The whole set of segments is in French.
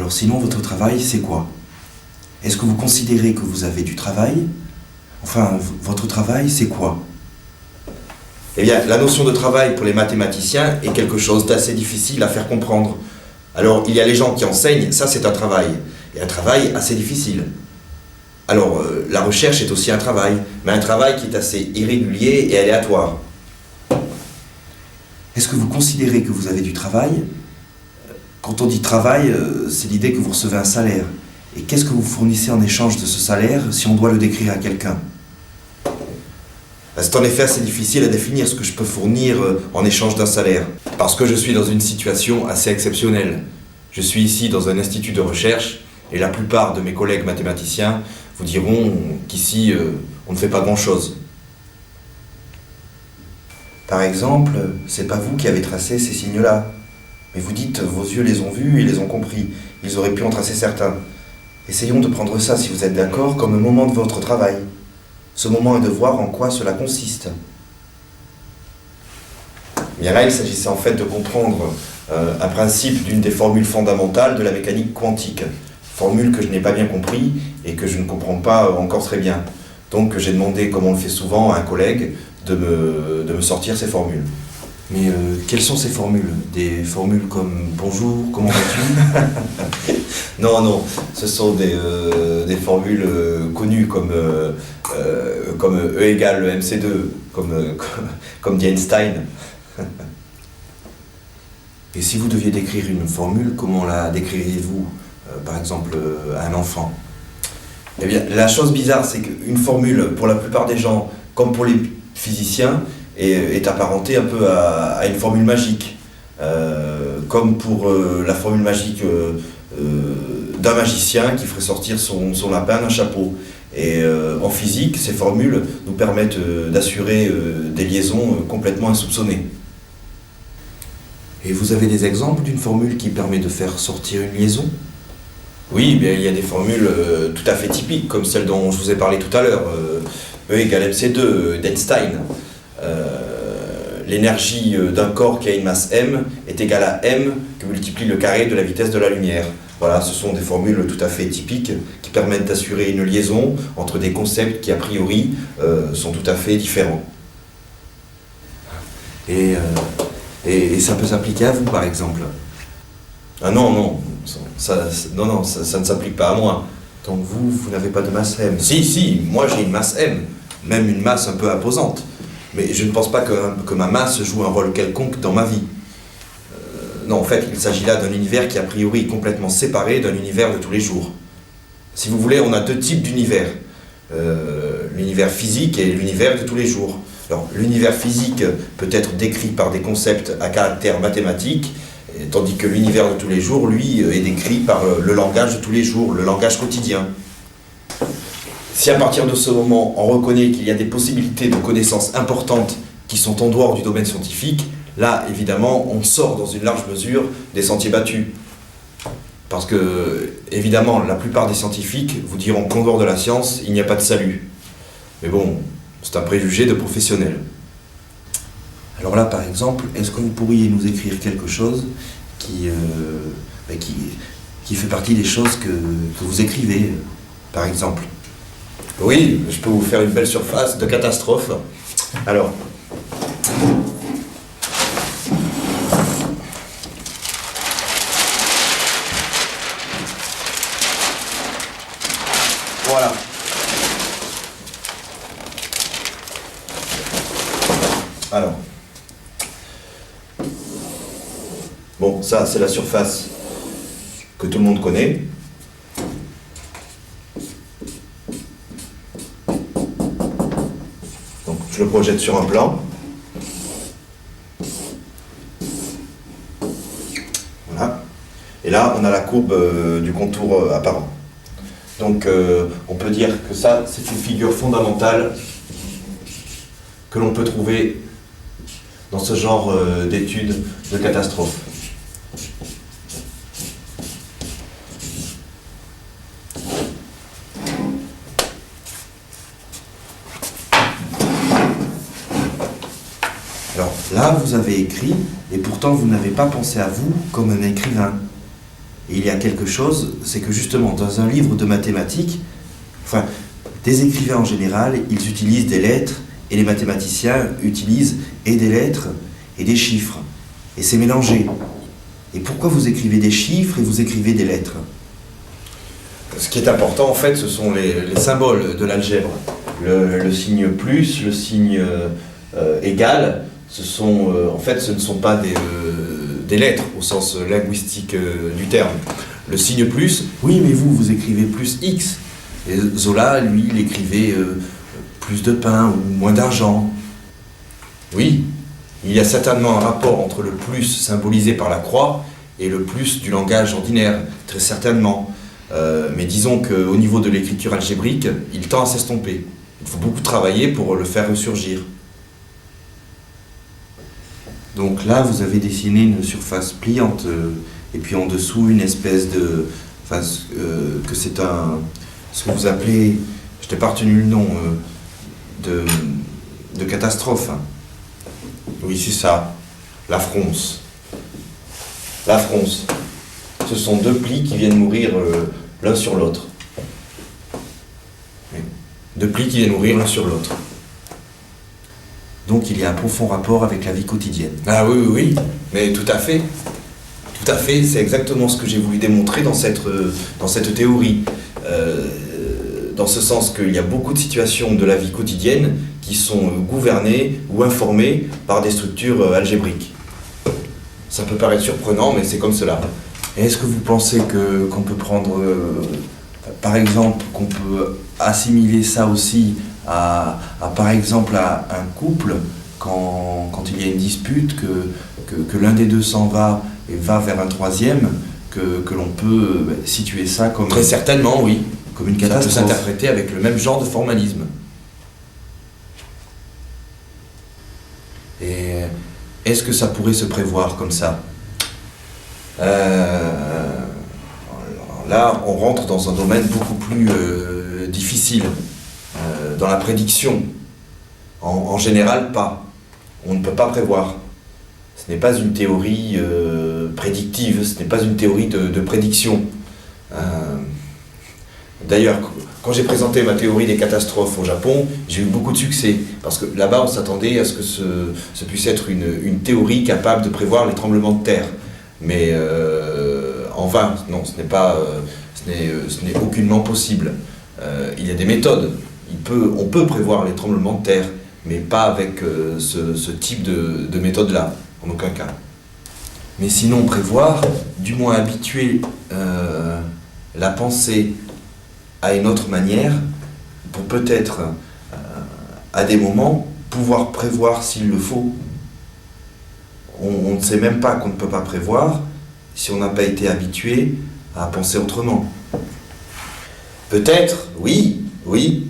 Alors sinon, votre travail, c'est quoi? Est-ce que vous considérez que vous avez du travail? Enfin, votre travail, c'est quoi? Eh bien, la notion de travail pour les mathématiciens est quelque chose d'assez difficile à faire comprendre. Alors, il y a les gens qui enseignent, ça c'est un travail, et un travail assez difficile. Alors, la recherche est aussi un travail, mais un travail qui est assez irrégulier et aléatoire. Est-ce que vous considérez que vous avez du travail? Quand on dit travail, c'est l'idée que vous recevez un salaire. Et qu'est-ce que vous fournissez en échange de ce salaire si on doit le décrire à quelqu'un? C'est en effet assez difficile à définir ce que je peux fournir en échange d'un salaire. Parce que je suis dans une situation assez exceptionnelle. Je suis ici dans un institut de recherche et la plupart de mes collègues mathématiciens vous diront qu'ici, on ne fait pas grand-chose. Par exemple, c'est pas vous qui avez tracé ces signes-là. Mais vous dites, vos yeux les ont vus et les ont compris. Ils auraient pu en tracer certains. Essayons de prendre ça, si vous êtes d'accord, comme un moment de votre travail. Ce moment est de voir en quoi cela consiste. Bien là, il s'agissait en fait de comprendre un principe d'une des formules fondamentales de la mécanique quantique. Formule que je n'ai pas bien compris et que je ne comprends pas encore très bien. Donc j'ai demandé, comme on le fait souvent, à un collègue de me sortir ces formules. Mais quelles sont ces formules? Des formules comme « bonjour, comment vas-tu » Non, ce sont des formules connues comme E égale MC2, comme dit Einstein. Et si vous deviez décrire une formule, comment la décririez-vous, par exemple, à un enfant? Eh bien, la chose bizarre, c'est qu'une formule, pour la plupart des gens, comme pour les physiciens, est apparentée un peu à une formule magique. Comme pour la formule magique d'un magicien qui ferait sortir son lapin d'un chapeau. Et en physique, ces formules nous permettent d'assurer des liaisons complètement insoupçonnées. Et vous avez des exemples d'une formule qui permet de faire sortir une liaison? Oui, bien, il y a des formules tout à fait typiques, comme celle dont je vous ai parlé tout à l'heure, E égale MC2 d'Einstein. L'énergie d'un corps qui a une masse m est égale à m que multiplie le carré de la vitesse de la lumière. Voilà, ce sont des formules tout à fait typiques qui permettent d'assurer une liaison entre des concepts qui a priori sont tout à fait différents. Et ça peut s'appliquer à vous, par exemple? Ah non, ça ne s'applique pas à moi. Donc vous n'avez pas de masse m? Si, moi j'ai une masse m, même une masse un peu imposante. Mais je ne pense pas que ma masse joue un rôle quelconque dans ma vie. Non, en fait, il s'agit là d'un univers qui a priori est complètement séparé d'un univers de tous les jours. Si vous voulez, on a deux types d'univers. L'univers physique et l'univers de tous les jours. Alors, l'univers physique peut être décrit par des concepts à caractère mathématique, tandis que l'univers de tous les jours, lui, est décrit par le langage de tous les jours, le langage quotidien. Si à partir de ce moment, on reconnaît qu'il y a des possibilités de connaissances importantes qui sont en dehors du domaine scientifique, là, évidemment, on sort dans une large mesure des sentiers battus. Parce que, évidemment, la plupart des scientifiques vous diront qu'en dehors de la science, il n'y a pas de salut. Mais bon, c'est un préjugé de professionnel. Alors là, par exemple, est-ce que vous pourriez nous écrire quelque chose qui fait partie des choses que vous écrivez, par exemple? Oui, je peux vous faire une belle surface de catastrophe. Alors, voilà. Alors, bon, ça c'est la surface que tout le monde connaît. Donc, je le projette sur un plan. Voilà. Et là, on a la courbe du contour apparent. Donc, on peut dire que ça, c'est une figure fondamentale que l'on peut trouver dans ce genre d'études de catastrophe. Alors là, vous avez écrit, et pourtant vous n'avez pas pensé à vous comme un écrivain. Et il y a quelque chose, c'est que justement, dans un livre de mathématiques, enfin, des écrivains en général, ils utilisent des lettres, et les mathématiciens utilisent et des lettres et des chiffres. Et c'est mélangé. Et pourquoi vous écrivez des chiffres et vous écrivez des lettres? Ce qui est important, en fait, ce sont les symboles de l'algèbre. Le signe plus, le signe égal, en fait, ce ne sont pas des lettres au sens linguistique du terme. Le signe plus, Oui, mais vous écrivez plus X. et Zola, lui, il écrivait plus de pain ou moins d'argent. Oui, il y a certainement un rapport entre le plus symbolisé par la croix et le plus du langage ordinaire, très certainement. Mais disons qu'au niveau de l'écriture algébrique, il tend à s'estomper. Il faut beaucoup travailler pour le faire ressurgir. Donc là, vous avez dessiné une surface pliante, et puis en dessous, une espèce de... Enfin, que c'est ce que vous appelez, je n'ai pas retenu le nom, de catastrophe. Hein. Oui, c'est ça, la fronce. La fronce. Ce sont deux plis qui viennent mourir l'un sur l'autre. Oui. Deux plis qui viennent mourir l'un sur l'autre. Donc il y a un profond rapport avec la vie quotidienne. Ah oui, oui, oui, mais tout à fait. Tout à fait, c'est exactement ce que j'ai voulu démontrer dans cette théorie. Dans ce sens qu'il y a beaucoup de situations de la vie quotidienne qui sont gouvernées ou informées par des structures algébriques. Ça peut paraître surprenant, mais c'est comme cela. Et est-ce que vous pensez qu'on peut prendre, par exemple, qu'on peut assimiler ça aussi par exemple, à un couple, quand il y a une dispute, que l'un des deux s'en va et va vers un troisième, que l'on peut situer ça comme... Très certainement, oui. Comme une Ça peut catastrophe. s'interpréter avec le même genre de formalisme. Et est-ce que ça pourrait se prévoir comme ça? Là, on rentre dans un domaine beaucoup plus difficile, dans la prédiction. En général, pas. On ne peut pas prévoir. Ce n'est pas une théorie prédictive, ce n'est pas une théorie de prédiction. D'ailleurs, quand j'ai présenté ma théorie des catastrophes au Japon, j'ai eu beaucoup de succès, parce que là-bas, on s'attendait à ce que ce puisse être une théorie capable de prévoir les tremblements de terre. Mais en vain, non, ce n'est aucunement possible. Il y a des méthodes. On peut prévoir les tremblements de terre, mais pas avec ce type de méthode-là, en aucun cas. Mais sinon, prévoir, du moins habituer la pensée à une autre manière, pour peut-être, à des moments, pouvoir prévoir s'il le faut. On ne sait même pas qu'on ne peut pas prévoir si on n'a pas été habitué à penser autrement. Peut-être, oui, oui.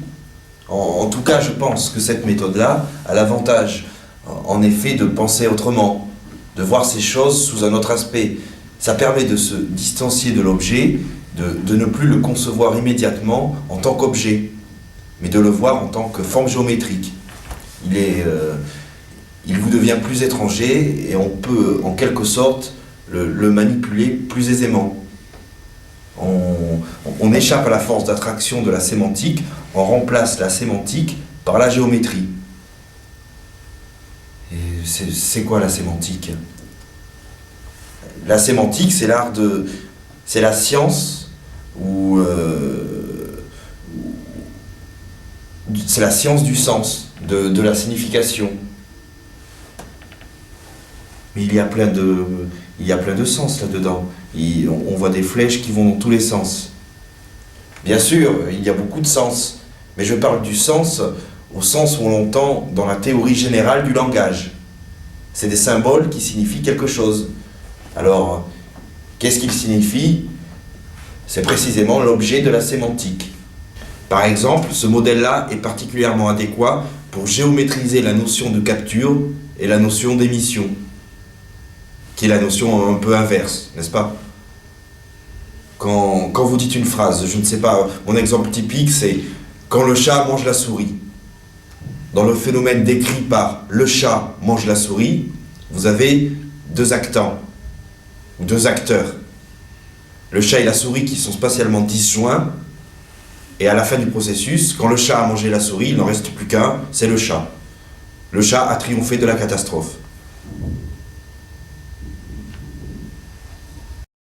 En tout cas, je pense que cette méthode-là a l'avantage, en effet, de penser autrement, de voir ces choses sous un autre aspect. Ça permet de se distancier de l'objet, de ne plus le concevoir immédiatement en tant qu'objet, mais de le voir en tant que forme géométrique. Il vous devient plus étranger et on peut, en quelque sorte, le manipuler plus aisément. On échappe à la force d'attraction de la sémantique, on remplace la sémantique par la géométrie. Et c'est quoi la sémantique? La sémantique, c'est la science c'est la science du sens, de la signification. Mais il y a plein de sens là-dedans. On voit des flèches qui vont dans tous les sens. Bien sûr, il y a beaucoup de sens, mais je parle du sens au sens où on l'entend dans la théorie générale du langage. C'est des symboles qui signifient quelque chose. Alors, qu'est-ce qu'ils signifient? C'est précisément l'objet de la sémantique. Par exemple, ce modèle-là est particulièrement adéquat pour géométriser la notion de capture et la notion d'émission, qui est la notion un peu inverse, n'est-ce pas? Quand vous dites une phrase, je ne sais pas, mon exemple typique c'est « quand le chat mange la souris ». Dans le phénomène décrit par « le chat mange la souris », vous avez deux actants, ou deux acteurs. Le chat et la souris qui sont spatialement disjoints, et à la fin du processus, quand le chat a mangé la souris, il n'en reste plus qu'un, c'est le chat. Le chat a triomphé de la catastrophe.